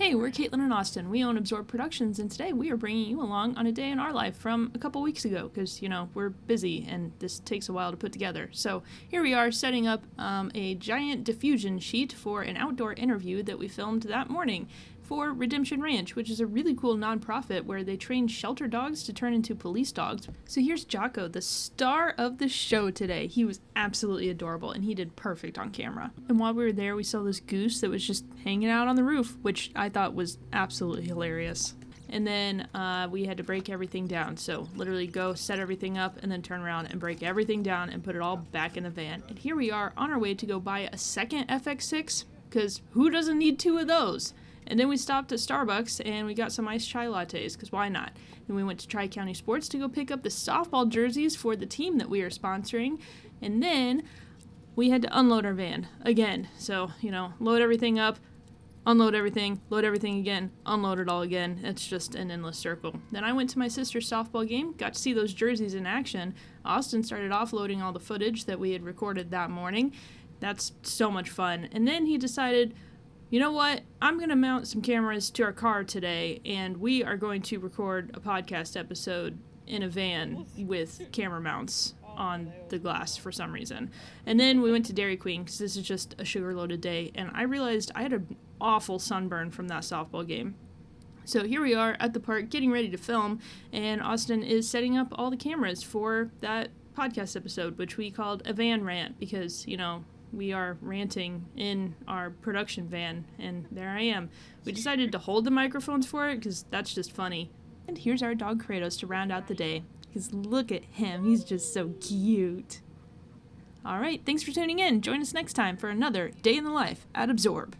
Hey, we're Caitlin and Austin. We own Absorb Productions, and today we are bringing you along on a day in our life from a couple weeks ago because, we're busy and this takes a while to put together. So here we are setting up a giant diffusion sheet for an outdoor interview that we filmed that morning for Redemption Ranch, which is a really cool nonprofit where they train shelter dogs to turn into police dogs. So here's Jocko, the star of the show today. He was absolutely adorable, and he did perfect on camera. And while we were there, we saw this goose that was just hanging out on the roof, which I thought was absolutely hilarious. And then we had to break everything down. So literally go set everything up and then turn around and break everything down and put it all back in the van. And here we are on our way to go buy a second FX6, because who doesn't need two of those? And then we stopped at Starbucks and we got some iced chai lattes, because why not? Then we went to Tri-County Sports to go pick up the softball jerseys for the team that we are sponsoring. And then we had to unload our van again. So, load everything up, unload everything, load everything again, unload it all again. It's just an endless circle. Then I went to my sister's softball game, got to see those jerseys in action. Austin started offloading all the footage that we had recorded that morning. That's so much fun. And then he decided, you know what? I'm going to mount some cameras to our car today, and we are going to record a podcast episode in a van with camera mounts on the glass for some reason. And then we went to Dairy Queen, because this is just a sugar-loaded day, and I realized I had an awful sunburn from that softball game. So here we are at the park getting ready to film, and Austin is setting up all the cameras for that podcast episode, which we called a van rant, because, we are ranting in our production van, and there I am. We decided to hold the microphones for it because that's just funny. And here's our dog Kratos to round out the day, because look at him, he's just so cute. Alright, thanks for tuning in. Join us next time for another day in the life at Absorb.